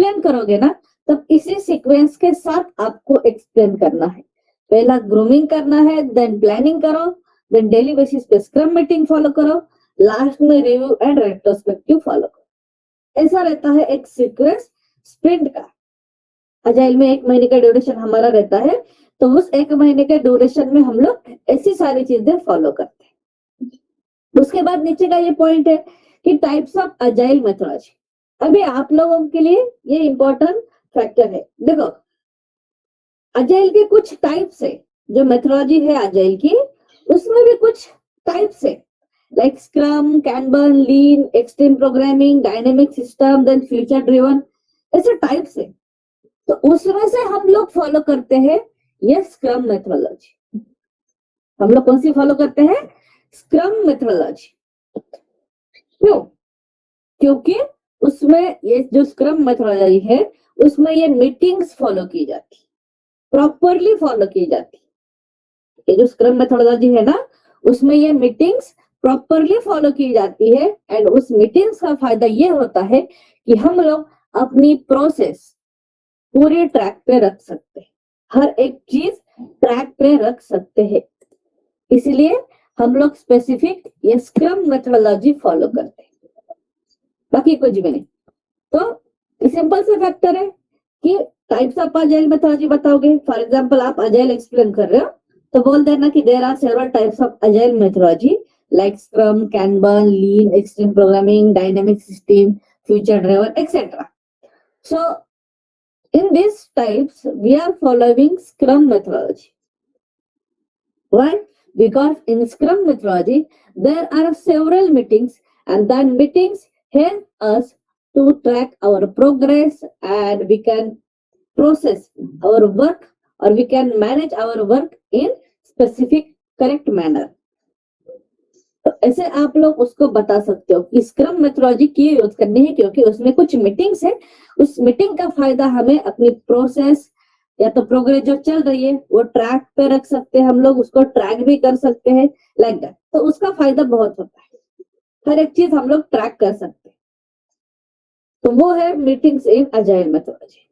Explain करोगे ना, तब इसी सीक्वेंस के साथ आपको एक्सप्लेन करना है। पहला ग्रूमिंग करना है, देन प्लानिंग करो, देन डेली बेसिस पे स्क्रम मीटिंग फॉलो करो, लास्ट में रिव्यू एंड रेट्रोस्पेक्टिव फॉलो करो। ऐसा रहता है एक सीक्वेंस स्प्रिंट का। अजाइल में 1 महीने का ड्यूरेशन हमारा रहता है, तो उस 1 महीने के ड्यूरेशन में हम लोग ऐसी सारी चीजें फॉलो करते हैं। उसके बाद नीचे का ये पॉइंट है कि टाइप्स ऑफ अजाइल मेथोडोलॉजी। अभी आप लोगों के लिए ये इंपॉर्टेंट फैक्टर है। देखो, अजाइल के कुछ टाइप्स है, जो मेथोडोलॉजी है अजाइल की, उसमें भी कुछ टाइप्स है, like scrum, kanban, lean, extreme programming, dynamic system, then future driven, ऐसे टाइप्स है। तो उसमें से हम लोग फॉलो करते हैं ये स्क्रम मेथोडोलॉजी। हम लोग कौन सी फॉलो करते हैं? Scrum methodology. क्यों? क्योंकि उसमें ये जो स्क्रम मेथोडोलॉजी है, उसमें ये मीटिंग्स फॉलो की जाती, प्रॉपरली फॉलो की जाती। ये जो स्क्रम मेथोडोलॉजी है ना, उसमें ये मीटिंग्स प्रॉपरली फॉलो की जाती है। एंड उस मीटिंग्स का फायदा ये होता है कि हम लोग अपनी प्रोसेस पूरे ट्रैक पे रख सकते हैं, हर एक चीज ट्रैक पे रख सकते हैं। इसलिए हम लोग स्पेसिफिक ये स्क्रम मेथोडोलॉजी फॉलो करते हैं, बाकी कुछ भी नहीं। तो सिंपल से फैक्टर है कि टाइप्स ऑफ अजाइल मेथोडोलॉजी बताओगे। फॉर एग्जांपल आप अजाइल एक्सप्लेन कर रहे हो, तो बोल देना कि there are several types of agile methodology like scrum, kanban, lean, extreme programming, dynamic system, future driven, etcetera. So in these types, we are following Scrum methodology. Why? Because in Scrum methodology, there are several meetings, and that meetings help us to track our progress, and we can process our work, or we can manage our work in specific correct manner. तो ऐसे आप लोग उसको बता सकते हो कि scrum methodology क्यों यूज करनी है, क्योंकि उसमें कुछ मीटिंग्स है। उस मीटिंग का फायदा हमें अपनी प्रोसेस या तो प्रोग्रेस जो चल रही है वो ट्रैक पे रख सकते हैं, हम लोग उसको ट्रैक भी कर सकते हैं, लाइक दैट। तो उसका फायदा बहुत होता है, हर एक चीज हम लोग ट्रैक कर सकते हैं। तो वो है मीटिंग्स इन अजाइल मेथोडोलॉजी।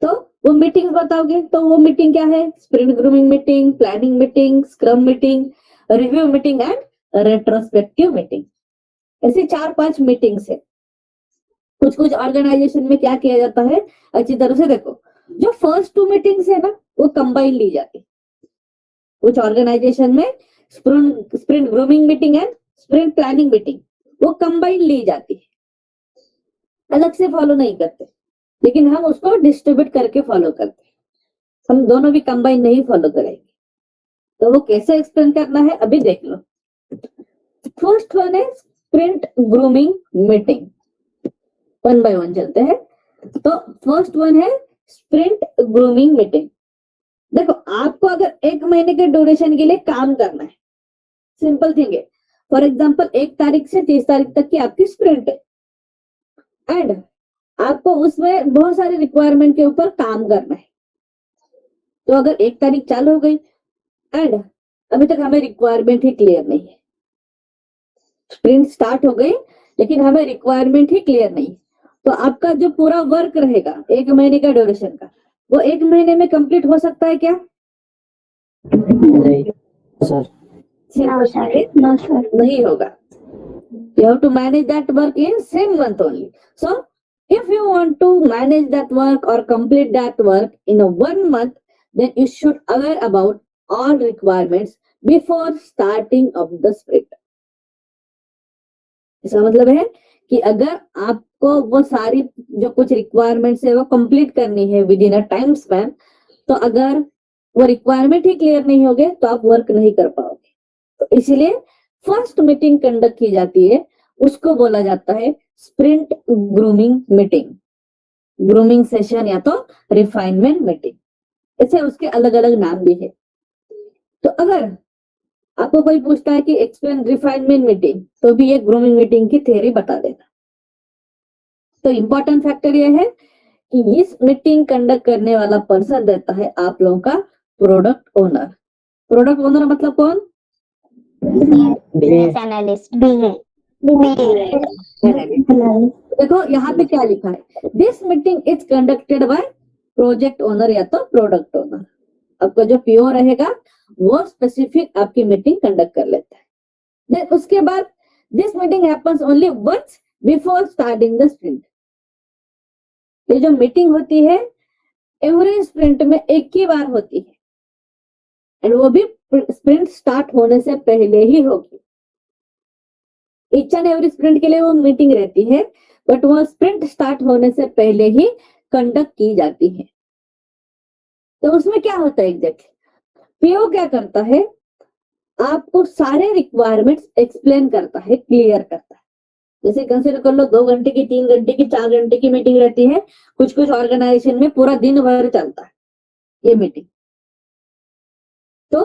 तो वो मीटिंग्स बताओगे, तो वो मीटिंग क्या है? Sprint grooming meeting, planning meeting, scrum meeting, review meeting and retrospective meeting. ऐसे 4-5 मीटिंग्स है। कुछ कुछ ऑर्गेनाइजेशन में क्या किया जाता है, अच्छी तरह से देखो, जो फर्स्ट 2 मीटिंग्स है ना, वो कंबाइन ली जाती। कुछ ऑर्गेनाइजेशन में sprint grooming meeting and sprint planning meeting वो कंबाइन ली जाती है, अलग से फॉलो नहीं करते, लेकिन हम उसको डिस्ट्रीब्यूट करके फॉलो करते हैं। हम दोनों भी कंबाइन नहीं फॉलो करेंगे। तो वो कैसे एक्सप्लेन करना है अभी देख लो। फर्स्ट वन है स्प्रिंट ग्रूमिंग मीटिंग। 1 by 1 चलते हैं। तो फर्स्ट वन है स्प्रिंट ग्रूमिंग मीटिंग। देखो, आपको अगर 1 महीने के ड्यूरेशन के लिए काम करना है, सिंपल थिंग है। फॉर एग्जांपल 1 तारीख से 30 तारीख तक की आपकी स्प्रिंट है, एंड आपको उसमें बहुत सारे रिक्वायरमेंट के ऊपर काम करना है। तो अगर 1 तारीख चालू हो गई एंड अभी तक हमें रिक्वायरमेंट ही क्लियर नहीं है, स्प्रिंट स्टार्ट हो गई लेकिन हमें रिक्वायरमेंट ही क्लियर नहीं, तो आपका जो पूरा वर्क रहेगा 1 महीने का ड्यूरेशन का, वो 1 महीने में कंप्लीट हो सकता है क्या? नहीं सर, नहीं होगा। You have to manage that work in same month only. So if you want to manage that work or complete that work in a 1 month, then you should aware about all requirements before starting of the sprint. इसका मतलब है कि अगर आपको वो सारी जो कुछ रिक्वायरमेंट्स है वो कंप्लीट करनी है with in a time span, तो अगर वो रिक्वायरमेंट ही क्लियर नहीं होगे तो आप वर्क नहीं कर पाओगे। तो इसलिए फर्स्ट मीटिंग कंडक्ट की जाती है, उसको बोला जाता है sprint grooming meeting, grooming session या तो रिफाइनमेंट मीटिंग, ऐसे उसके अलग अलग नाम भी है। तो अगर आपको कोई पूछता है कि एक्सप्लेन रिफाइनमेंट मीटिंग, तो भी ये ग्रूमिंग मीटिंग की थ्योरी बता देना। तो इंपॉर्टेंट फैक्टर ये है कि इस मीटिंग कंडक्ट करने वाला पर्सन रहता है आप लोगों का प्रोडक्ट ओनर। प्रोडक्ट ओनर मतलब कौन? Business analyst. देखो यहाँ पे क्या लिखा है, this meeting is conducted by project owner या तो प्रोडक्ट ओनर। आपका जो पीओ रहेगा वो स्पेसिफिक आपकी मीटिंग कंडक्ट कर लेता है। देन उसके बाद this meeting happens only once before starting the sprint. ये जो मीटिंग होती है एवरी स्प्रिंट में एक ही बार होती है, एंड वो भी स्प्रिंट स्टार्ट होने से पहले ही होगी। ईच एंड एवरी स्प्रिंट के लिए वो मीटिंग रहती है, बट वो स्प्रिंट स्टार्ट होने से पहले ही कंडक्ट की जाती है। तो उसमें क्या होता है एग्जैक्टली, पीओ क्या करता है, आपको सारे रिक्वायरमेंट्स एक्सप्लेन करता है, क्लियर करता है। जैसे कंसिडर कर लो 2 घंटे की, 3 घंटे की, 4 घंटे की मीटिंग रहती है, कुछ कुछ ऑर्गेनाइजेशन में पूरा दिन भर चलता है ये मीटिंग। तो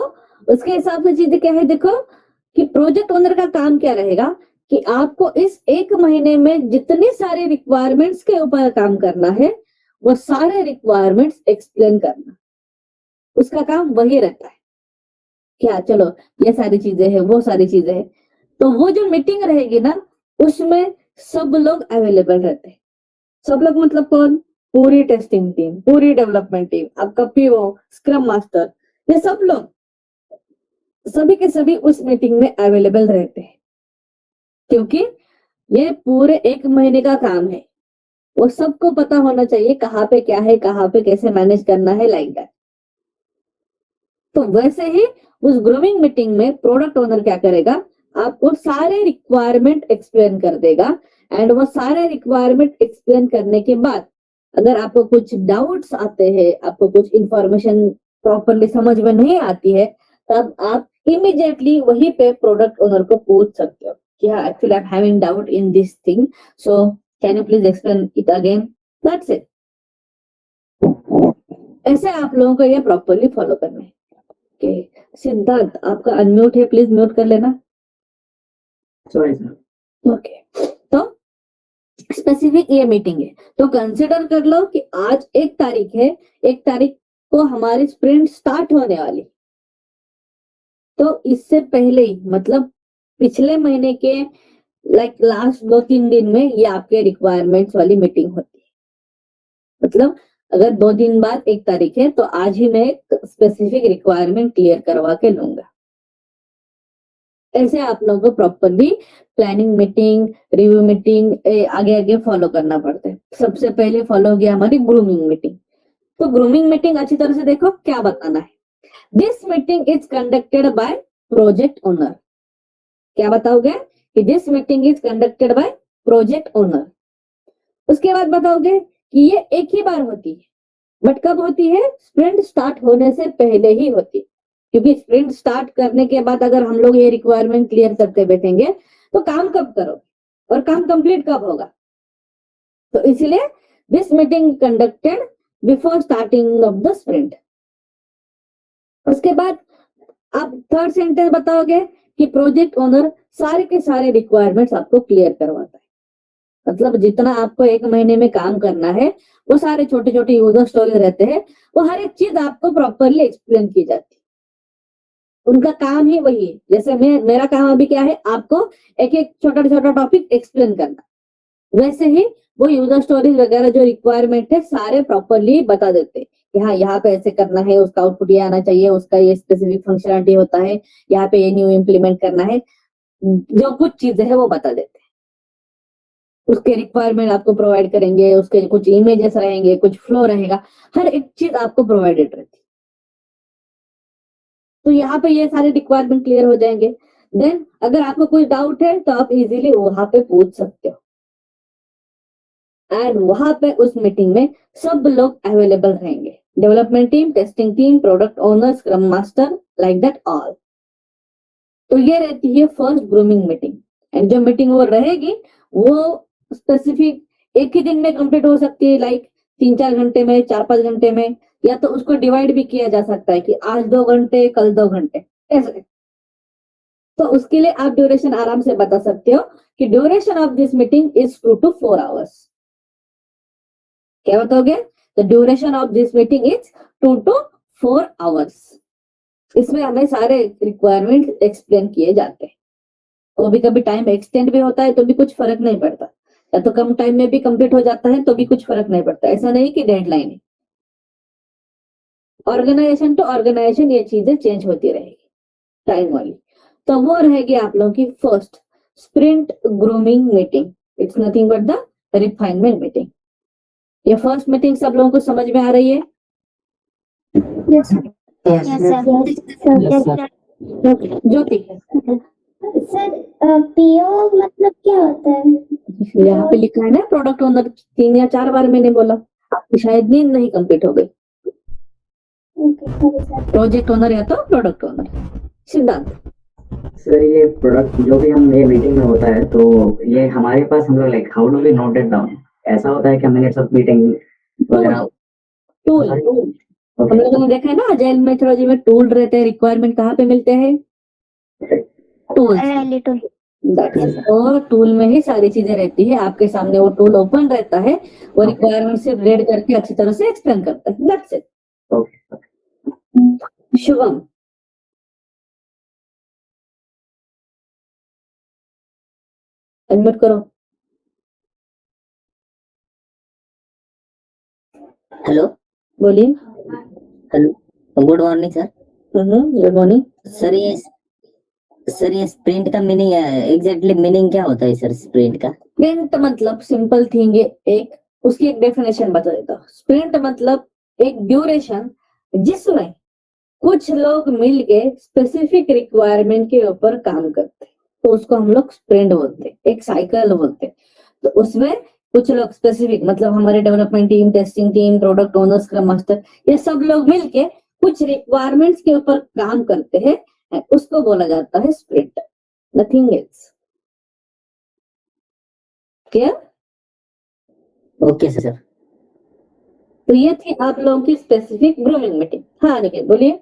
उसके हिसाब से चीजें क्या है, देखो कि प्रोजेक्ट ओनर का काम क्या रहेगा कि आपको इस 1 महीने में जितनी सारी रिक्वायरमेंट्स के ऊपर काम करना है वो सारे रिक्वायरमेंट्स एक्सप्लेन करना, उसका काम वही रहता है। क्या चलो ये सारी चीजें हैं, वो सारी चीजें हैं, तो वो जो मीटिंग रहेगी ना उसमें सब लोग अवेलेबल रहते हैं। सब लोग मतलब कौन, पूरी टेस्टिंग टीम, पूरी डेवलपमेंट टीम, आपका पीओ, स्क्रम मास्टर, ये सब लोग सभी के सभी उस मीटिंग में अवेलेबल रहते हैं, क्योंकि ये पूरे 1 महीने का काम है। वो सबको पता होना चाहिए कहाँ पे क्या है, कहाँ पे कैसे मैनेज करना है, लाइक दैट। तो वैसे ही उस ग्रूमिंग मीटिंग में प्रोडक्ट ओनर क्या करेगा, आपको सारे रिक्वायरमेंट एक्सप्लेन कर देगा, एंड वो सारे रिक्वायरमेंट एक्सप्लेन करने के बाद अगर आपको कुछ डाउट्स आते हैं, आपको कुछ इंफॉर्मेशन प्रॉपरली समझ में नहीं आती है, तब आप इमीडिएटली वहीं पे प्रोडक्ट ओनर को पूछ सकते हो कि हाँ actually I am having doubt in this thing, so can you please explain it again, that's it. ऐसे आप लोगों को ये प्रॉपरली फॉलो करना है। सिद्धार्थ आपका अनम्यूट है, प्लीज म्यूट कर लेना। ओके, तो स्पेसिफिक ये मीटिंग है, तो कंसिडर कर लो कि आज 1 तारीख है, 1 तारीख को हमारी स्प्रिंट स्टार्ट होने वाली, तो इससे पहले ही मतलब पिछले महीने के लाइक लास्ट 2-3 दिन में ये आपके रिक्वायरमेंट्स वाली मीटिंग होती है। मतलब अगर 2 दिन बाद 1 तारीख है तो आज ही मैं स्पेसिफिक रिक्वायरमेंट क्लियर करवा के लूंगा। ऐसे आप लोगों को properly planning meeting, review meeting आगे आगे फॉलो करना पड़ता है। सबसे पहले फॉलो हो गया हमारी ग्रूमिंग मीटिंग। तो ग्रूमिंग मीटिंग अच्छी तरह से देखो क्या बताना है, this meeting is conducted by project owner. क्या बताओगे कि this meeting is conducted by project owner. उसके बाद बताओगे कि ये एक ही बार होती है, बट कब होती है, स्प्रिंट स्टार्ट होने से पहले ही होती है, क्योंकि स्प्रिंट स्टार्ट करने के बाद अगर हम लोग ये रिक्वायरमेंट क्लियर करते बैठेंगे तो काम कब करोगे और काम कंप्लीट कब होगा। तो इसलिए this meeting conducted before starting of the sprint. उसके बाद आप थर्ड सेंटेंस बताओगे कि प्रोजेक्ट ओनर सारे के सारे रिक्वायरमेंट्स आपको क्लियर करवाता है। मतलब जितना आपको 1 महीने में काम करना है वो सारे छोटे छोटे यूजर स्टोरीज रहते हैं, वो हर एक चीज आपको प्रॉपरली एक्सप्लेन की जाती है। उनका काम ही वही है, जैसे मेरा काम अभी क्या है, आपको एक एक छोटा छोटा टॉपिक एक्सप्लेन करना, वैसे ही वो यूजर स्टोरीज वगैरह जो रिक्वायरमेंट है सारे प्रॉपरली बता देते हैं कि हाँ यहाँ पे ऐसे करना है, उसका आउटपुट ये आना चाहिए, उसका ये स्पेसिफिक फंक्शनलिटी होता है, यहाँ पे ये न्यू इम्प्लीमेंट करना है, जो कुछ चीजें है वो बता देते हैं। उसके रिक्वायरमेंट आपको प्रोवाइड करेंगे, उसके कुछ इमेजेस रहेंगे, कुछ फ्लो रहेगा, हर एक चीज आपको प्रोवाइडेड रहती है। तो यहाँ पे ये सारे रिक्वायरमेंट क्लियर हो जाएंगे। देन अगर आपको कोई डाउट है तो आप इजीली वहां पे पूछ सकते हो, एंड वहां पे उस मीटिंग में सब लोग अवेलेबल रहेंगे, development team, testing team, product owner, scrum master, like that all. तो ये रहती है फर्स्ट ग्रूमिंग मीटिंग, एंड जो मीटिंग वो रहेगी वो स्पेसिफिक एक ही दिन में कंप्लीट हो सकती है, लाइक 3-4 घंटे में, 4-5 घंटे में, या तो उसको डिवाइड भी किया जा सकता है कि आज 2 घंटे, कल 2 घंटे, ऐसे। तो उसके लिए आप ड्यूरेशन आराम से बता सकते हो कि duration of this meeting is 2 to 4 hours। क्या बताओगे, the duration of this meeting is 2 to 4 hours। इसमें हमें सारे रिक्वायरमेंट एक्सप्लेन किए जाते हैं। कभी कभी टाइम एक्सटेंड भी होता है तो भी कुछ फर्क नहीं पड़ता। या तो कम टाइम में भी कंप्लीट हो जाता है तो भी कुछ फर्क नहीं पड़ता, ऐसा नहीं कि डेडलाइन है। ऑर्गेनाइजेशन टू ऑर्गेनाइजेशन ये चीजें चेंज होती रहेगी टाइम वाली। तो वो रहेगी आप लोगों की first sprint grooming meeting, it's nothing but the refinement meeting. ये फर्स्ट मीटिंग सब लोगों को समझ में आ रही है? Yes, sir. Yes, Yes, sir. sir. Yes, sir. ज्योति, सर पीओ मतलब क्या होता है? यहाँ पे लिखा है ना प्रोडक्ट ओनर, 3 या 4 बार मैंने बोला, आपकी शायद नींद नहीं कंप्लीट हो गई। प्रोजेक्ट ओनर या तो प्रोडक्ट ओनर। सिद्धांत सर ये प्रोडक्ट जो भी हम ये मीटिंग में होता है तो ये हमारे पास हम लोग like how do we note it down, ऐसा होता है कि मिनट्स ऑफ मीटिंग वगैरह टूल हम लोगों ने देखा है ना अजाइल मेथोडोलॉजी में टूल रहते हैं, रिक्वायरमेंट कहाँ पे मिलते हैं? टूल। और टूल में ही सारी चीजें रहती है, आपके सामने वो टूल ओपन रहता है, वो रिक्वायरमेंट से रीड करके अच्छी तरह से एक्सप्लेन करता है। That's it. शुभम अनम्यूट करो। हेलो, बोलिए। Hello, good morning sir. Good morning. Sir ये स्प्रिंट का मीनिंग एग्जैक्टली मीनिंग क्या होता है सर स्प्रिंट का? स्प्रिंट मतलब सिंपल थिंग है, एक उसकी एक डेफिनेशन बता देता हूँ। स्प्रिंट मतलब एक ड्यूरेशन जिसमें कुछ लोग मिलके स्पेसिफिक रिक्वायरमेंट के ऊपर काम करते हैं, तो उसको हम लोग स्प्रिंट बोलते हैं, एक साइकिल बोलते हैं। तो उसमें कुछ लोग स्पेसिफिक मतलब हमारे development team, testing team, product owner, scrum master, ये सब लोग मिलके कुछ रिक्वायरमेंट्स के ऊपर काम करते हैं, उसको बोला जाता है sprint, nothing else. Clear? Okay sir. तो ये थी आप लोगों की स्पेसिफिक ग्रूमिंग मीटिंग। हाँ निकेत बोलिए।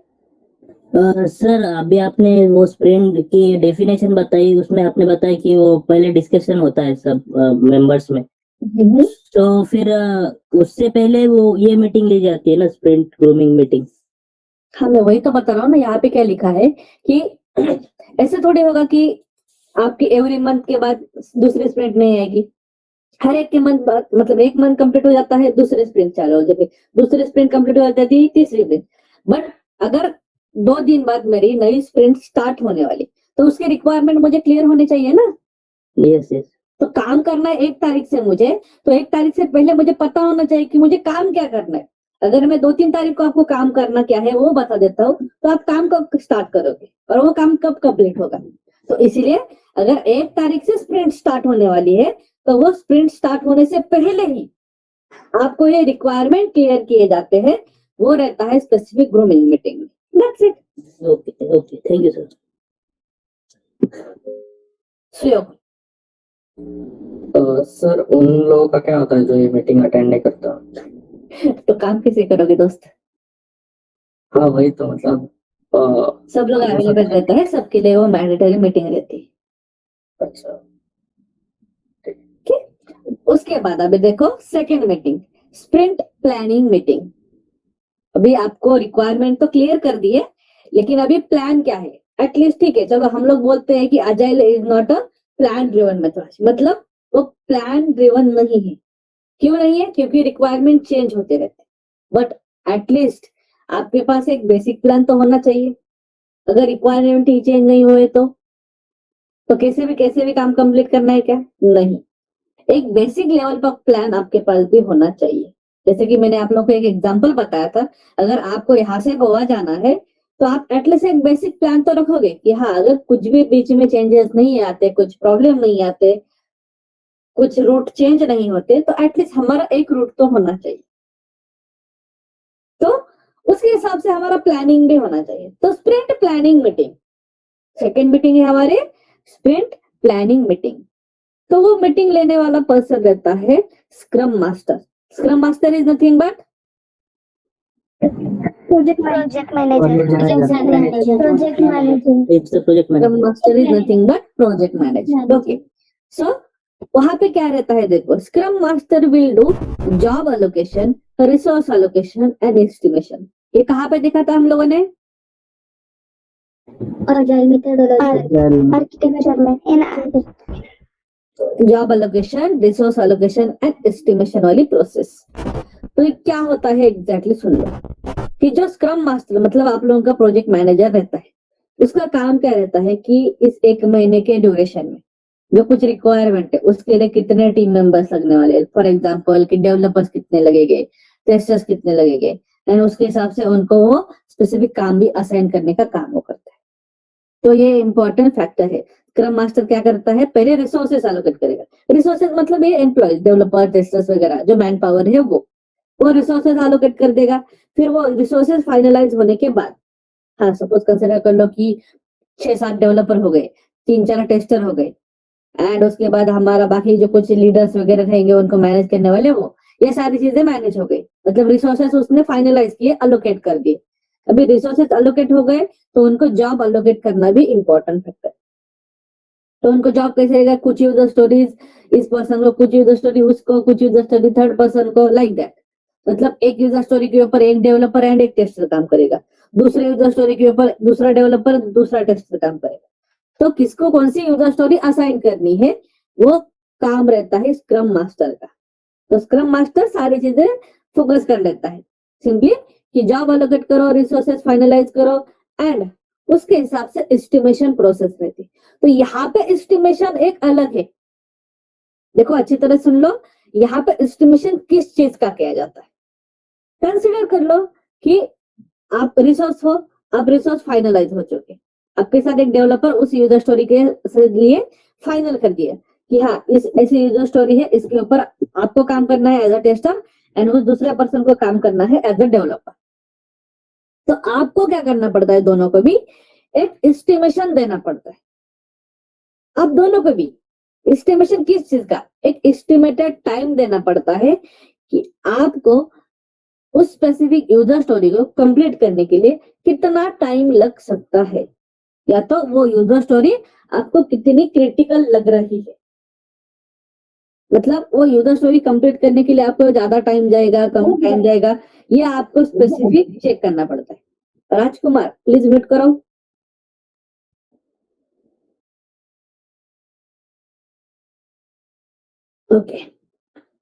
सर अभी आपने वो स्प्रिंट की डेफिनेशन बताई, उसमें आपने बताया कि वो पहले डिस्कशन होता है सब मेंबर्स में, तो फिर उससे पहले वो ये मीटिंग ली जाती है ना, स्प्रिंट ग्रूमिंग मीटिंग। हाँ मैं वही तो बता रहा हूँ ना, यहाँ पे क्या लिखा है कि ऐसे थोड़ी होगा कि आपकी एवरी मंथ के बाद दूसरी स्प्रिंट नहीं आएगी। हर एक के मंथ बाद मतलब एक मंथ कंप्लीट हो जाता है, दूसरी स्प्रिंट चालू हो जाती है, दूसरी स्प्रिंट कंप्लीट हो जाती है, तीसरी स्प्रिंट। बट अगर 2 दिन बाद मेरी नई स्प्रिंट स्टार्ट होने वाली, तो उसकी रिक्वायरमेंट मुझे क्लियर होनी चाहिए ना। Yes yes. तो काम करना है 1 तारीख से मुझे, तो 1 तारीख से पहले मुझे पता होना चाहिए कि मुझे काम क्या करना है। अगर मैं 2-3 तारीख को आपको काम करना क्या है वो बता देता हूँ, तो आप काम कब स्टार्ट करोगे और वो काम कब कंप्लीट होगा। तो इसीलिए अगर 1 तारीख से स्प्रिंट स्टार्ट होने वाली है, तो वो स्प्रिंट स्टार्ट होने से पहले ही आपको ये रिक्वायरमेंट क्लियर किए जाते हैं, वो रहता है specific grooming meeting. That's it. Okay okay, thank you sir. Suyog sir उन लोगों का क्या होता है जो ये मीटिंग अटेंड नहीं करता? तो काम कैसे करोगे दोस्त? हाँ वही तो मतलब सब लोग अवेलेबल रहते हैं, सबके लिए वो मैंडेटरी मीटिंग रहती है। अच्छा। उसके बाद अभी देखो second meeting, sprint planning meeting. अभी आपको रिक्वायरमेंट तो क्लियर कर दिए, लेकिन अभी प्लान क्या है एटलीस्ट ठीक है। चलो हम लोग बोलते हैं कि agile is not a plan driven methodology, मतलब वो प्लान ड्रिवन नहीं है। क्यों नहीं है? क्योंकि रिक्वायरमेंट चेंज होते रहते हैं। बट एटलीस्ट आपके पास एक बेसिक प्लान तो होना चाहिए। अगर रिक्वायरमेंट ही चेंज नहीं हुए तो कैसे भी काम कंप्लीट करना है क्या? नहीं, एक बेसिक लेवल पर प्लान आपके पास भी होना चाहिए। जैसे कि मैंने आप लोगों को एक एग्जांपल बताया था, अगर आपको यहाँ से गोवा जाना है तो आप एटलीस्ट एक बेसिक प्लान तो रखोगे कि हाँ अगर कुछ भी बीच में चेंजेस नहीं आते, कुछ प्रॉब्लम नहीं आते, कुछ रूट चेंज नहीं होते, तो एटलीस्ट हमारा एक रूट तो होना चाहिए। तो उसके हिसाब से हमारा प्लानिंग भी होना चाहिए। तो sprint planning meeting second meeting है हमारे, स्प्रिंट प्लानिंग मीटिंग। तो वो मीटिंग लेने वाला पर्सन रहता है scrum master. Scrum master is nothing but project manager. It's a project scrum manager. Master is nothing but project manager. Okay, so वहां पे क्या रहता है देखो, scrum master will do job allocation, resource allocation and estimation. ये कहाँ पे देखा था हम लोगों ने? अजाइल मेथोडोलॉजी आर्किटेक्चर में job allocation, resource allocation and estimation वाली प्रोसेस। तो ये क्या होता है एग्जैक्टली सुन लो कि जो स्क्रम मास्टर मतलब आप लोगों का प्रोजेक्ट मैनेजर रहता है, उसका काम क्या रहता है कि इस 1 महीने के ड्यूरेशन में जो कुछ रिक्वायरमेंट है उसके लिए कितने टीम मेंबर्स लगने वाले हैं, फॉर एग्जांपल कि डेवलपर्स कितने लगेंगे, टेस्टर्स कितने लगेंगे, एंड उसके हिसाब से उनको वो स्पेसिफिक काम भी असाइन करने का काम वो करता है। तो ये इंपॉर्टेंट फैक्टर है। स्क्रम मास्टर क्या करता है, पहले रिसोर्सेस एलोकेट करेगा। रिसोर्सेस मतलब ये एम्प्लॉय, डेवलपर, टेस्टर्स वगैरह जो मैन पावर है वो रिसोर्सेस एलोकेट कर देगा। फिर वो रिसोर्सेस फाइनलाइज होने के बाद, हाँ सपोज कंसिडर कर लो कि 6-7 डेवलपर हो गए, 3-4 टेस्टर हो गए, एंड उसके बाद हमारा बाकी जो कुछ लीडर्स वगैरह रहेंगे उनको मैनेज करने वाले वो, ये सारी चीजें मैनेज हो गई। मतलब रिसोर्सेस उसने फाइनलाइज किए, अलोकेट कर दिए। अभी रिसोर्सेस अलोकेट हो गए तो उनको जॉब अलोकेट करना भी इंपॉर्टेंट फैक्टर। तो उनको जॉब कैसे रहेगा, कुछ यूजर स्टोरीज इस पर्सन को, कुछ यूजर स्टोरी उसको, कुछ यूजर स्टोरी थर्ड पर्सन को, लाइक दैट। मतलब एक यूजर स्टोरी के ऊपर एक डेवलपर एंड एक टेस्टर काम करेगा, दूसरे यूजर स्टोरी के ऊपर दूसरा डेवलपर दूसरा टेस्टर काम करेगा। तो किसको कौन सी यूजर स्टोरी असाइन करनी है वो काम रहता है स्क्रम मास्टर का। तो स्क्रम मास्टर सारी चीजें फोकस कर लेता है, सिंपली कि जॉब अलोकेट करो, रिसोर्सेस फाइनलाइज करो, एंड उसके हिसाब से एस्टिमेशन प्रोसेस रहती है। तो यहाँ पे एस्टिमेशन एक अलग है, देखो अच्छी तरह सुन लो, यहाँ पे एस्टिमेशन किस चीज का किया जाता है। कंसिडर कर लो कि आप रिसोर्स हो, आप रिसोर्स फाइनलाइज हो चुके, आपके साथ एक डेवलपर उस यूजर स्टोरी के लिए फाइनल कर दिया कि हाँ इस ऐसी यूजर स्टोरी है, इसके ऊपर आपको काम करना है एज अ टेस्टर एंड उस दूसरे पर्सन को काम करना है एज अ डेवलपर। तो आपको क्या करना पड़ता है, दोनों को भी एक एस्टिमेशन देना पड़ता है। अब दोनों को भी एस्टिमेशन किस चीज का, एक एस्टिमेटेड टाइम देना पड़ता है कि आपको उस स्पेसिफिक यूजर स्टोरी को कंप्लीट करने के लिए कितना टाइम लग सकता है, या तो वो यूजर स्टोरी आपको कितनी क्रिटिकल लग रही है। मतलब वो यूजर स्टोरी कंप्लीट करने के लिए आपको ज्यादा टाइम जाएगा, कम टाइम जाएगा, ये आपको स्पेसिफिक चेक करना पड़ता है। राजकुमार प्लीज म्यूट करो। ओके,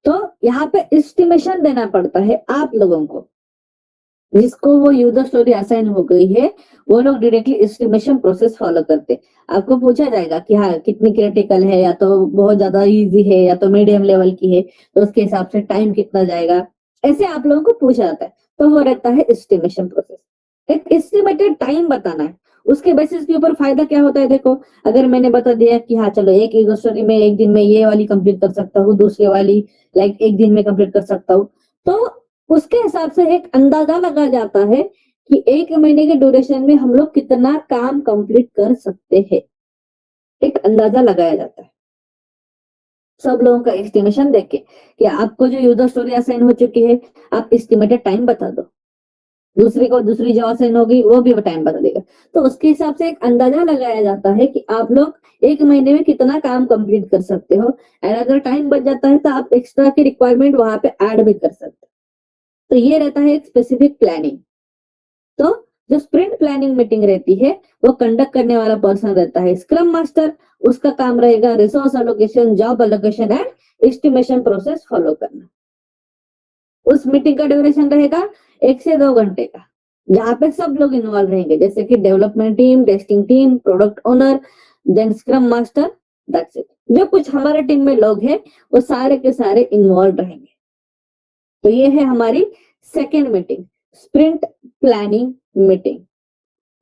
तो यहाँ पे एस्टिमेशन देना पड़ता है आप लोगों को, जिसको वो यूजर स्टोरी असाइन हो गई है वो लोग डायरेक्टली एस्टिमेशन प्रोसेस फॉलो करते। आपको पूछा जाएगा कि हाँ कितनी क्रिटिकल है, या तो बहुत ज्यादा इजी है, या तो मीडियम लेवल की है, तो उसके हिसाब से टाइम कितना जाएगा, ऐसे आप लोगों को पूछा जाता है। तो वो रहता है एस्टिमेशन प्रोसेस, एक एस्टिमेटेड टाइम बताना है। उसके बेसिस के ऊपर फायदा क्या होता है, देखो अगर मैंने बता दिया कि हाँ चलो एक यूजर स्टोरी में एक दिन में ये वाली कंप्लीट कर सकता हूँ, दूसरी वाली लाइक एक दिन में कंप्लीट कर सकता हूँ, तो उसके हिसाब से एक अंदाजा लगा जाता है कि 1 महीने के ड्यूरेशन में हम लोग कितना काम कंप्लीट कर सकते हैं, एक अंदाजा लगाया जाता है सब लोगों का एस्टिमेशन देख के कि आपको जो यूजर स्टोरी असाइन हो चुकी है आप एस्टिमेटेड टाइम बता दो, दूसरी को दूसरी जो असाइन होगी वो भी टाइम बता देगा। तो उसके हिसाब से एक अंदाजा लगाया जाता है कि आप लोग 1 महीने में कितना काम कंप्लीट कर सकते हो, एंड अगर टाइम बच जाता है तो आप एक्स्ट्रा की रिक्वायरमेंट वहां पे ऐड भी कर सकते हो। तो ये रहता है एक स्पेसिफिक प्लानिंग। तो जो स्प्रिंट प्लानिंग मीटिंग रहती है वो कंडक्ट करने वाला पर्सन रहता है स्क्रम मास्टर। उसका काम रहेगा resource allocation, job allocation and estimation process follow करना। उस मीटिंग का ड्यूरेशन रहेगा 1 से 2 घंटे का, जहाँ पे सब लोग इन्वॉल्व रहेंगे, जैसे कि development team, testing team, product owner, then scrum master, that's it. जो कुछ हमारे टीम में लोग हैं वो सारे के सारे इन्वॉल्व रहेंगे। तो ये है हमारी second meeting, sprint planning meeting.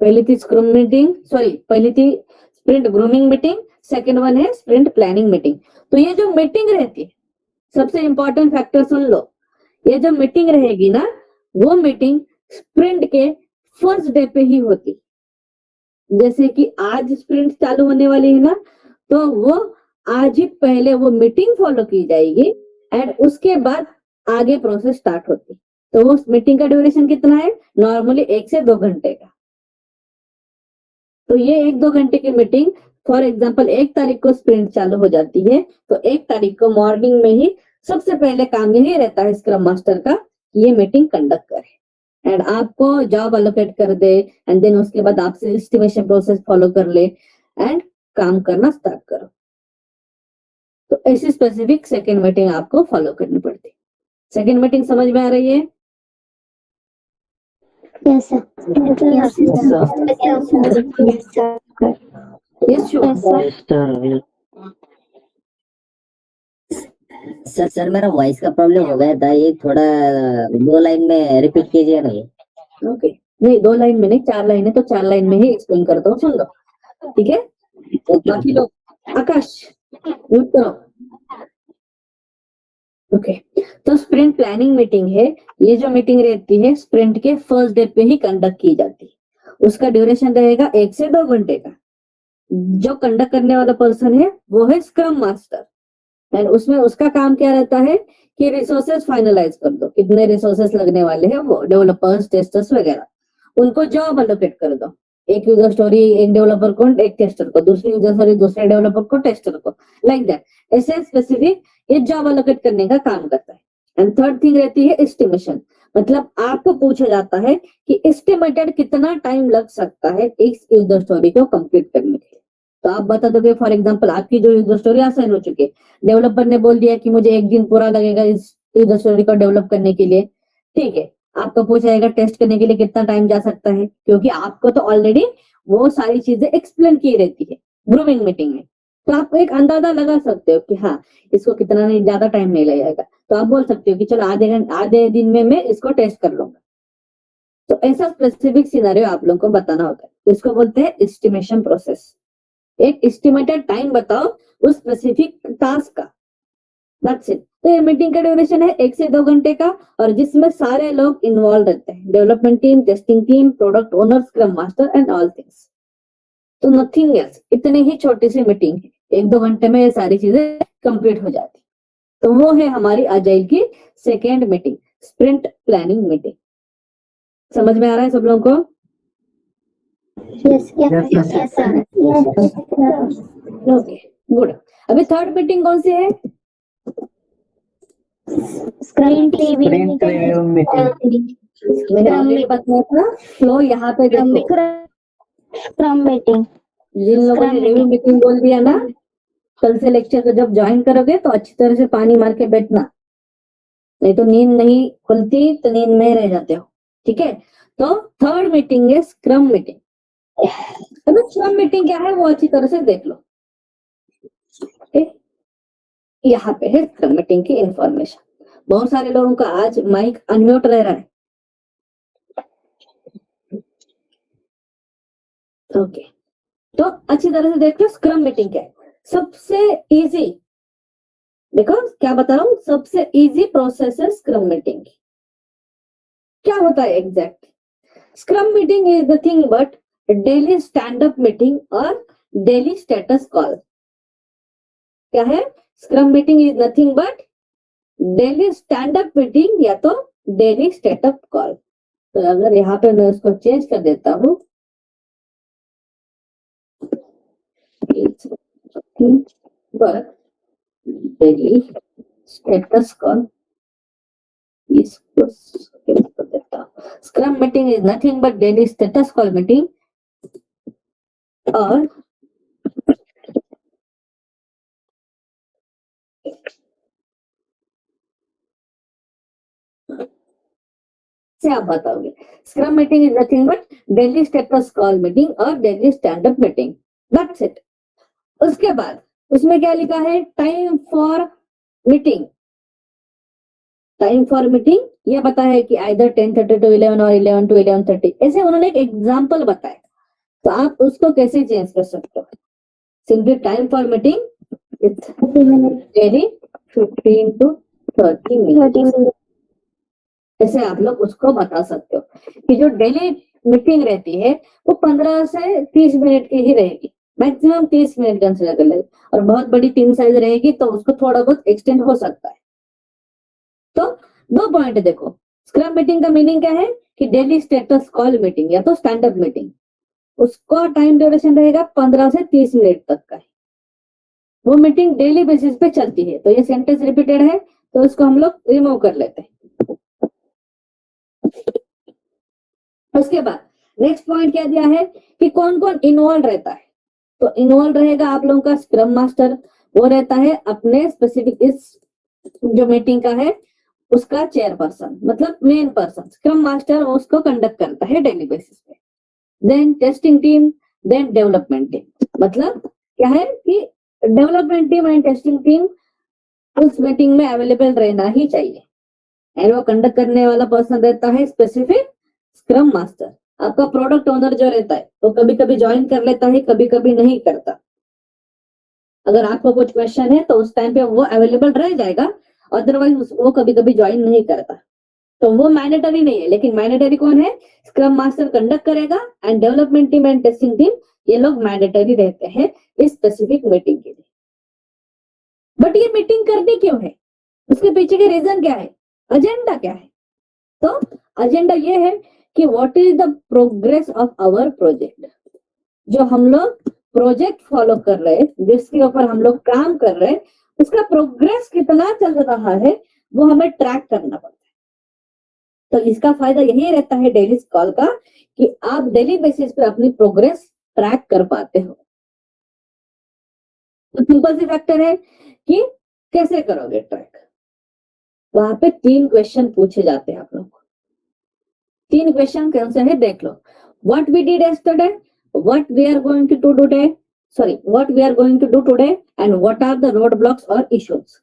पहली थी स्क्रम मीटिंग, सॉरी पहली थी sprint grooming meeting, second one है स्प्रिंट प्लानिंग मीटिंग। तो ये जो मीटिंग रहती है, सबसे इंपॉर्टेंट फैक्टर सुन लो, ये जो मीटिंग रहेगी ना वो मीटिंग स्प्रिंट के फर्स्ट डे पे ही होती। जैसे कि आज स्प्रिंट चालू होने वाली है ना, तो वो आज ही पहले वो मीटिंग फॉलो की जाएगी एंड उसके बाद आगे प्रोसेस स्टार्ट होती। तो वो मीटिंग का ड्यूरेशन कितना है, नॉर्मली 1 से 2 घंटे का। तो ये 1-2 घंटे की मीटिंग, फॉर एग्जाम्पल 1 तारीख को स्प्रिंट चालू हो जाती है तो 1 तारीख को मॉर्निंग में ही सबसे पहले काम यही रहता है स्क्रम मास्टर का, ये मीटिंग कंडक्ट करे एंड आपको जॉब अलोकेट कर दे, एंड देन उसके बाद आपसे एस्टिमेशन प्रोसेस फॉलो कर ले एंड काम करना स्टार्ट करो। तो ऐसी स्पेसिफिक सेकंड मीटिंग आपको फॉलो करनी पड़ती है। सेकंड मीटिंग समझ में आ रही है? Yes, sir. Yes, sir. Yes, sir. Yes sure. Yes, sir. Sir sir sir मेरा वॉइस का प्रॉब्लम हो गया था, ये थोड़ा 2 लाइन में रिपीट कीजिए ना ये। ओके, नहीं 2 लाइन में नहीं, 4 लाइन है तो 4 लाइन में ही एक्सप्लेन करता हूँ, सुन लो, ठीक है? बाकी लोग आकाश म्यूट करो। ओके, तो स्प्रिंट प्लानिंग मीटिंग है, ये जो मीटिंग रहती है स्प्रिंट के फर्स्ट डे पे ही कंडक्ट की जाती है। उसका ड्यूरेशन रहेगा 1 से 2 घंटे का। जो कंडक्ट करने वाला पर्सन है वो है स्क्रम मास्टर, एंड उसमें उसका काम क्या रहता है कि रिसोर्सेज फाइनलाइज कर दो, कितने रिसोर्सेज लगने वाले हैं, वो डेवलपर्स, टेस्टर्स वगैरह, उनको जॉब एलोकेट कर दो। एक यूजर स्टोरी एक डेवलपर को, एक टेस्टर को, दूसरी यूजर स्टोरी दूसरे डेवलपर को, टेस्टर को, लाइक दैट। ऐसे स्पेसिफिक ये जॉब एलोकेट करने का काम करता है। एंड थर्ड थिंग रहती है एस्टिमेशन, मतलब आपको पूछा जाता है कि एस्टिमेटेड कितना टाइम लग सकता है इस यूजर स्टोरी को कंप्लीट करने के लिए। तो आप बता दोगे, फॉर एग्जांपल आपकी जो यूजर स्टोरी असाइन हो चुकी है, डेवलपर ने बोल दिया कि मुझे 1 दिन पूरा लगेगा इस यूजर स्टोरी को डेवलप करने के लिए, ठीक है। आपको पूछा जाएगा टेस्ट करने के लिए कितना टाइम जा सकता है, क्योंकि आपको तो ऑलरेडी वो सारी चीजें एक्सप्लेन की रहती है ग्रूमिंग मीटिंग में, तो आप एक अंदाजा लगा सकते हो कि हाँ इसको कितना नहीं, ज्यादा टाइम नहीं लगेगा। तो आप बोल सकते हो कि चलो आधे दिन में मैं इसको टेस्ट कर लूंगा। तो ऐसा स्पेसिफिक सिनेरियो आप लोगों को बताना होता है, तो इसको बोलते हैं एस्टिमेशन प्रोसेस। एक एस्टिमेटेड टाइम बताओ उस स्पेसिफिक टास्क का, दैट्स इट। तो ये मीटिंग का ड्यूरेशन है 1 से 2 घंटे का, और जिसमें सारे लोग इन्वॉल्व रहते हैं, development team, testing team, product owner, scrum master and all things. तो नथिंग एल्स, इतनी ही छोटी सी मीटिंग है, 1-2 घंटे में ये सारी चीजें कंप्लीट हो जाती। तो वो है हमारी अजाइल की second meeting, sprint planning meeting. समझ में आ रहा है सब लोगों को? Yes, yes, sir. Yes, sir. Okay, good. अभी थर्ड मीटिंग कौन सी है? Sprint review Sprint review meeting. मैंने ऑलरेडी बताया था, फ्लो यहाँ पे देखो। Scrum meeting. जिन लोगों ने रिव्यू मीटिंग बोल दिया ना, कल से लेक्चर को जब ज्वाइन करोगे तो अच्छी तरह से पानी मार के बैठना, नहीं तो नींद नहीं खुलती तो नींद में रह जाते हो, ठीक है? तो थर्ड मीटिंग है स्क्रम मीटिंग। अभी स्क्रम मीटिंग क्या है वो अच्छी तरह से देख लो, ठीक? यहाँ पे है स्क्रम मीटिंग की इंफॉर्मेशन। बहुत सारे लोगों का आज माइक अनम्यूट रह रहा है, ओके। तो अच्छी तरह से देख लो स्क्रम मीटिंग क्या है। सबसे इजी, देखो क्या बता रहा हूँ, सबसे इजी प्रोसेस है स्क्रम मीटिंग। क्या होता है exact? Scrum meeting is nothing but daily stand up meeting और डेली स्टेटस कॉल। क्या है? Scrum meeting is nothing but daily stand up meeting या तो डेली स्टेटअप कॉल। तो अगर यहाँ पे मैं उसको चेंज कर देता हूँ, डेली स्टेटस कॉल, इसको कर देता हूँ। Scrum meeting is nothing but daily status call meeting और से आप बताओगे scrum meeting is nothing but daily status call meeting और daily stand up meeting, that's it. उसके बाद उसमें क्या लिखा है? Time for meeting. Time for meeting ये बता है कि आइदर 10:30 to 11 और 11 to 11:30, ऐसे उन्होंने एक एग्जांपल बताया। तो आप उसको कैसे चेंज कर सकते हो? Simply time for meeting it's daily 15 to 30 minute, ऐसे आप लोग उसको बता सकते हो कि जो डेली मीटिंग रहती है वो 15 से 30 मिनट की ही रहेगी, मैक्सिमम 30 मिनट कंसिडर कर ले, और बहुत बड़ी टीम साइज रहेगी तो उसको थोड़ा बहुत एक्सटेंड हो सकता है। तो 2 पॉइंट देखो, स्क्रम मीटिंग का मीनिंग क्या है कि डेली स्टेटस कॉल मीटिंग या तो स्टैंड अप मीटिंग, उसका टाइम ड्यूरेशन रहेगा 15 से 30 मिनट तक का, वो मीटिंग डेली बेसिस पे चलती है। तो ये सेंटेंस रिपीटेड है तो इसको हम लोग रिमूव कर लेते हैं। उसके बाद नेक्स्ट पॉइंट क्या दिया है कि कौन कौन इन्वॉल्व रहता है। तो इन्वॉल्व रहेगा आप लोगों का स्क्रम मास्टर, वो रहता है अपने स्पेसिफिक इस जो मीटिंग का है उसका चेयरपर्सन, मतलब मेन पर्सन। स्क्रम मास्टर उसको कंडक्ट करता है डेली बेसिस पे। Then testing team, then development team. मतलब क्या है कि development team and testing team उस मीटिंग में अवेलेबल रहना ही चाहिए। एंड वो कंडक्ट करने वाला पर्सन रहता है स्पेसिफिक स्क्रम मास्टर। आपका प्रोडक्ट ओनर जो रहता है वो कभी कभी ज्वाइन कर लेता है, कभी कभी नहीं करता। अगर आपको कुछ क्वेश्चन है तो उस टाइम पे वो अवेलेबल रह जाएगा, अदरवाइज वो कभी कभी ज्वाइन नहीं करता। तो वो मैंडेटरी नहीं है, लेकिन मैंडेटरी कौन है? स्क्रम मास्टर कंडक्ट करेगा and development team and testing team, ये लोग मैंडेटरी रहते हैं इस स्पेसिफिक मीटिंग के लिए। बट ये मीटिंग करनी क्यों है? उसके पीछे के रीजन क्या है? एजेंडा क्या है? तो एजेंडा ये है कि what is the progress of our project. जो हम लोग प्रोजेक्ट फॉलो कर रहे हैं, जिसके ऊपर हम लोग काम कर रहे हैं, उसका प्रोग्रेस कितना चल रहा है वो हमें ट्रैक करना पड़ता है। तो इसका फायदा यही रहता है डेली कॉल का कि आप डेली बेसिस पे अपनी प्रोग्रेस ट्रैक कर पाते हो। तो सिंपल सी फैक्टर है कि कैसे करोगे ट्रैक। वहां पे 3 क्वेश्चन पूछे जाते हैं आप लोग को। 3 क्वेश्चन कौन से है देख लो। What we did yesterday, what we are going to do today, what we are going to do today and what are the road blocks और इश्यूज।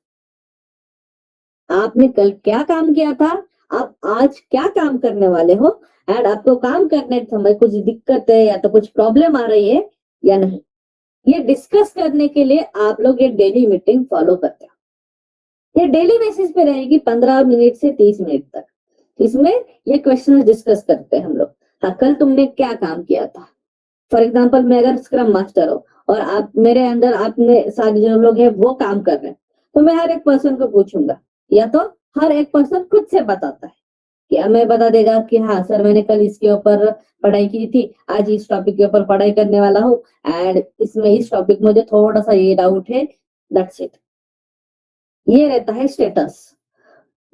आपने कल क्या काम किया था, आप आज क्या काम करने वाले हो, एंड आपको काम करने समय कुछ दिक्कत है या तो कुछ प्रॉब्लम आ रही है या नहीं, ये डिस्कस करने के लिए आप लोग ये डेली मीटिंग फॉलो करते हो। ये डेली बेसिस पे रहेगी 15 मिनट से 30 मिनट तक। इसमें ये क्वेश्चन डिस्कस करते हैं हम लोग। हाँ, कल तुमने क्या काम किया था। फॉर एग्जाम्पल मैं अगर स्क्रम मास्टर हो और आप मेरे अंदर आपने सारे जो लोग हैं वो काम कर रहे हैं, तो मैं हर एक पर्सन को पूछूंगा, या तो हर एक पर्सन खुद से बताता है कि हमें बता देगा कि हाँ सर मैंने कल इसके ऊपर पढ़ाई की थी, आज इस टॉपिक के ऊपर पढ़ाई करने वाला हूँ एंड इसमें इस टॉपिक में मुझे थोड़ा सा ये डाउट है, दैट्स इट। ये रहता है स्टेटस।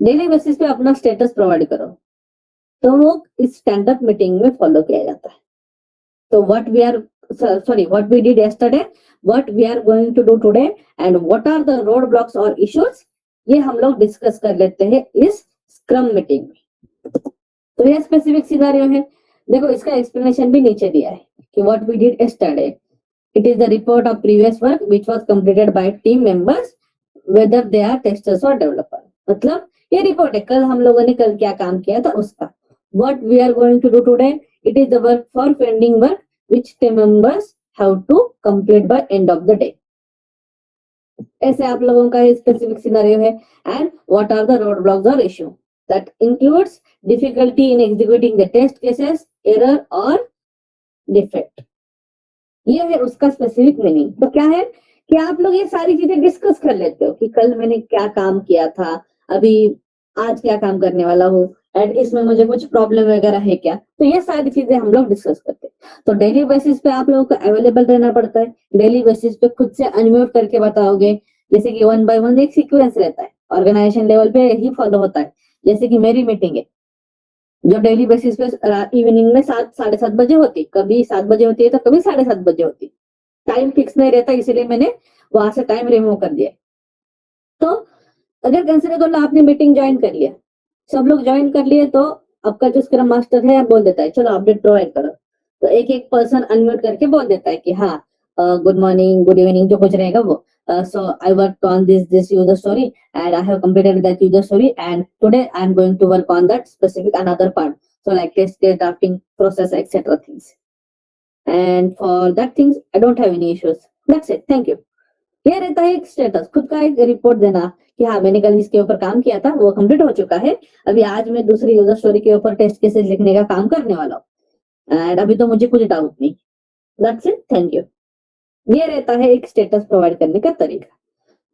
डेली बेसिस पे अपना स्टेटस प्रोवाइड करो, तो वो इस स्टैंड अप मीटिंग में फॉलो किया जाता है। तो what we did yesterday, what we are going to do today and what are the road blocks और इश्यूज, ये हम लोग डिस्कस कर लेते हैं इस स्क्रम मीटिंग में। तो ये स्पेसिफिक सिनेरियो है। देखो इसका एक्सप्लेनेशन भी नीचे दिया है कि what we did yesterday, it is the report of previous work which was completed by team members whether they are testers और डेवलपर। मतलब ये रिपोर्ट है, कल हम लोगों ने कल क्या काम किया था उसका। What we are going to do today, it is the work for pending work which team members have to complete by end of the day. ऐसे आप लोगों का स्पेसिफिक सिनेरियो है। And what are the road blocks और issue, that includes difficulty in executing the test cases, error और defect. ये है उसका स्पेसिफिक मीनिंग। तो क्या है कि आप लोग ये सारी चीजें डिस्कस कर लेते हो कि कल मैंने क्या काम किया था, अभी आज क्या काम करने वाला हूँ एंड इसमें मुझे कुछ प्रॉब्लम वगैरह है क्या। तो ये सारी चीजें हम लोग डिस्कस करते हैं। तो डेली बेसिस पे आप लोगों को अवेलेबल रहना पड़ता है। डेली बेसिस पे खुद से अनम्यूट करके बताओगे, जैसे कि 1 by 1 एक सीक्वेंस रहता है, ऑर्गेनाइजेशन लेवल पे यही फॉलो होता है। जैसे कि मेरी मीटिंग है जो डेली बेसिस पे इवनिंग में 7 साढ़े 7 बजे होती, कभी 7 बजे होती है तो कभी 7:30 बजे होती। टाइम फिक्स नहीं रहता, इसीलिए मैंने वहां से टाइम रिमूव कर दिया। तो अगर कंसिडर कर लो आपने मीटिंग ज्वाइन कर लिया, सब लोग ज्वाइन कर लिए, तो आपका जो स्क्रम मास्टर है बोल देता है चलो अपडेट प्रोवाइड करो। तो एक एक पर्सन अनम्यूट करके बोल देता है कि हाँ गुड मॉर्निंग, गुड इवनिंग, जो कुछ रहेगा वो। So I worked on this user story and I have completed that user story and today I am going to work on that specific another part. So like test case drafting process etc things. And for that things I don't have any issues. That's it. Thank you. ये रहता है एक status, खुद का एक report देना कि हाँ मैंने कल इसके ऊपर काम किया था, वो कंप्लीट हो चुका है, अभी आज मैं दूसरी यूजर स्टोरी के ऊपर टेस्ट केसेस लिखने का काम करने वाला हूँ एंड अभी तो मुझे कुछ डाउट नहीं। That's it, thank you. ये रहता है एक स्टेटस प्रोवाइड करने का तरीका।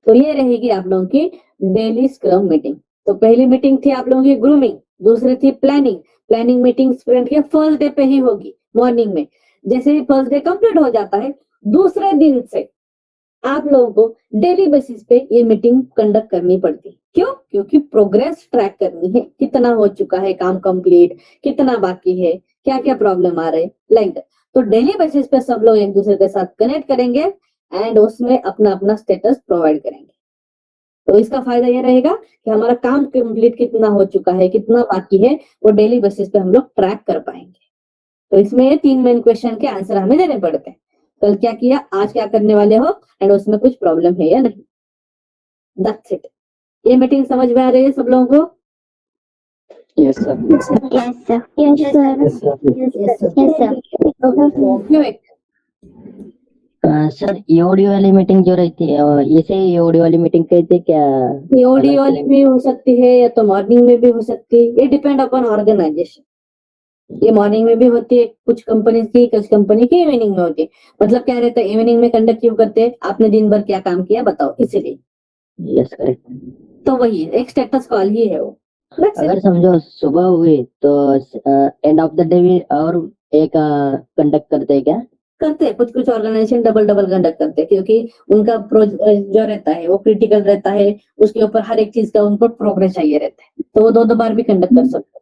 तो ये रहेगी आप लोगों की डेली स्क्रम मीटिंग। तो पहली मीटिंग थी आप लोगों की ग्रूमिंग, दूसरी थी प्लानिंग। प्लानिंग मीटिंग स्प्रिंट के फर्स्ट डे पे ही होगी मॉर्निंग में। जैसे ही फर्स्ट डे कंप्लीट हो जाता है, दूसरे दिन से आप लोगों को डेली बेसिस पे ये मीटिंग कंडक्ट करनी पड़ती। क्यों? क्योंकि प्रोग्रेस ट्रैक करनी है, कितना हो चुका है काम कंप्लीट, कितना बाकी है, क्या क्या प्रॉब्लम आ रहे, लाइक दैट। तो डेली बेसिस पे सब लोग एक दूसरे के साथ कनेक्ट करेंगे एंड उसमें अपना अपना स्टेटस प्रोवाइड करेंगे। तो इसका फायदा ये रहेगा कि हमारा काम कंप्लीट कितना हो चुका है, कितना बाकी है, वो डेली बेसिस पे हम लोग ट्रैक कर पाएंगे। तो इसमें 3 मेन क्वेश्चन के आंसर हमें देने पड़ते हैं। कल क्या किया, आज क्या करने वाले हो, एंड उसमें कुछ प्रॉब्लम है या नहीं। That's it. ये मीटिंग समझ में आ रही है सब लोगों को? Yes, sir. Yes, sir. Yes, sir. Yes, sir. Yes, sir. क्यों एक सर ईओडी वाली मीटिंग जो रहती है इसे ईओडी वाली मीटिंग कहते हैं क्या? सीओडी वाली भी हो सकती है या तो मॉर्निंग में भी हो सकती है, ये डिपेंड अपॉन ऑर्गेनाइजेशन। ये मॉर्निंग में भी होती है कुछ कंपनी की, कुछ कंपनी की इवनिंग में होती है। मतलब क्या रहता है, इवनिंग में कंडक्ट क्यों करते हैं, आपने दिन भर क्या काम किया बताओ, इसीलिए। Yes correct. तो वही एक स्टेटस कॉल ही है वो। That's it. अगर समझो सुबह हुई तो एंड ऑफ द डे भी और एक कंडक्ट करते हैं क्या? करते हैं, कुछ कुछ ऑर्गेनाइजेशन डबल डबल कंडक्ट करते हैं, क्योंकि उनका जो रहता है वो क्रिटिकल रहता है, उसके ऊपर हर एक चीज का उनको प्रोग्रेस चाहिए रहता है, तो वो 2-2 बार भी कंडक्ट कर सकते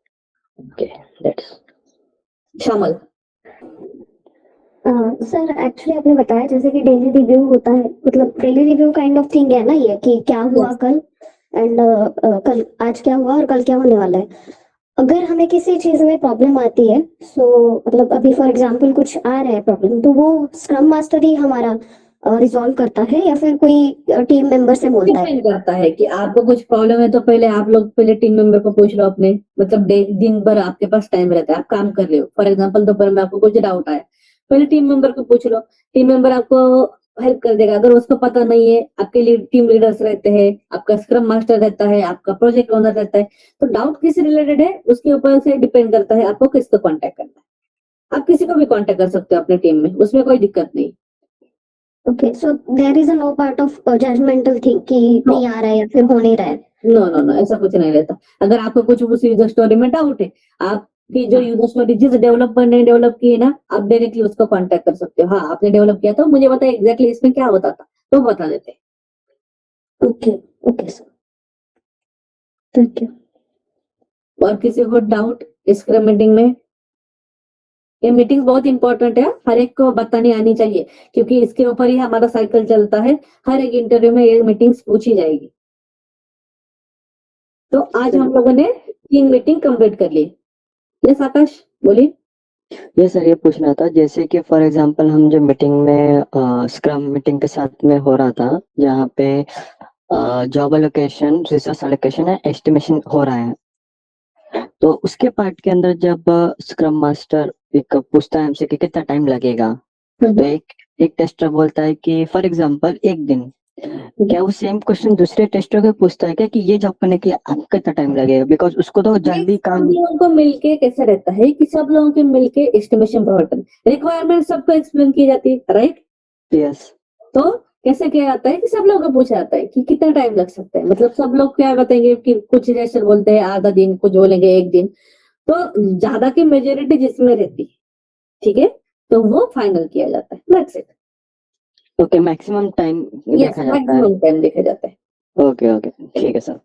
ओके दैट्स हैं। शामिल सर एक्चुअली आपने बताया जैसे कि डेली रिव्यू होता है, मतलब daily review kind of thing है ना ये, कि क्या हुआ कल एंड कल आज क्या हुआ और कल क्या होने वाला है। अगर हमें किसी चीज में प्रॉब्लम आती है, सो मतलब अभी फॉर एग्जांपल कुछ आ रहा है प्रॉब्लम, तो वो स्क्रम मास्टर ही हमारा रिजॉल्व करता है या फिर कोई टीम मेंबर से बोलता है? डिपेंड करता है कि आपको कुछ प्रॉब्लम है तो पहले आप लोग पहले टीम मेंबर को पूछ लो अपने, मतलब दिन भर आपके पास टाइम रहता है, आप काम कर रहे हो, फॉर एग्जांपल दोपहर में आपको कुछ डाउट आया, पहले टीम मेंबर को पूछ लो, टीम मेंबर आपको हेल्प कर देगा। अगर उसको पता नहीं है, आपके लिए टीम लीडर्स रहते हैं, आपका स्क्रम मास्टर रहता है, आपका प्रोजेक्ट ओनर रहता है, तो डाउट किससे रिलेटेड है उसके ऊपर से डिपेंड करता है आपको किसको कांटेक्ट करना है। आप किसी को भी कांटेक्ट कर सकते हो अपने टीम में, उसमें कोई दिक्कत नहीं। Okay, so there is no part of judgemental thing कि नहीं आ रहा है या फिर हो नहीं रहा है? नो नो नो, ऐसा कुछ नहीं रहता। अगर आपको कुछ उस यूजर स्टोरी में डाउट है, आपकी जो यूजर स्टोरी जिस डेवलपर ने डेवलप की है ना, आप डायरेक्टली उसको कांटेक्ट कर सकते हो। हाँ, आपने डेवलप किया था, मुझे बताया एग्जैक्टली इसमें क्या होता था, तो बता देते। Okay okay sir, thank you. और किसी को डाउट स्क्रम मीटिंग में, ये मीटिंग बहुत इंपॉर्टेंट है, हर एक को बतानी आनी चाहिए, क्योंकि इसके ऊपर ही हमारा साइकिल चलता है। हर एक इंटरव्यू में ये मीटिंग्स पूछी जाएगी। तो आज हम लोगों ने 3 मीटिंग कंप्लीट कर ली। यस आकाश, बोलिए। ये सर ये पूछना था, जैसे कि फॉर एग्जांपल हम जो मीटिंग में स्क्रम मीटिंग के साथ में हो रहा था, जहाँ पे जॉब एलोकेशन, रिसोर्स एलोकेशन है, एस्टिमेशन हो रहा है, तो उसके पार्ट के अंदर जब स्क्रम मास्टर एक पूछता है हमसे कि कितना टाइम लगेगा, तो एक टेस्टर बोलता है कि फॉर एग्जांपल 1 दिन, क्या वो सेम क्वेश्चन दूसरे टेस्टर को पूछता है क्या कि ये जॉब करने के लिए आपको कितना टाइम लगेगा? बिकॉज उसको तो जल्दी काम। सब लोगों को मिलके कैसे रहता है कि सब लोगों के मिलके एस्टिमेशन प्रोवाइड करना, रिक्वायरमेंट सबको एक्सप्लेन की जाती है, राइट? यस। तो कैसे क्या जाता है कि सब लोगों को पूछा जाता है कि कितना टाइम लग सकता है, मतलब सब लोग क्या बताएंगे कि कुछ टेस्टर बोलते हैं आधा दिन, कुछ बोलेंगे 1 दिन, तो ज्यादा की मेजोरिटी जिसमें रहती है, ठीक है, तो वो फाइनल किया जाता है। That's it. Okay, maximum time yes, देखा जाता है। मैक्सिमम टाइम देखा जाता है। ओके ओके, ठीक है सर।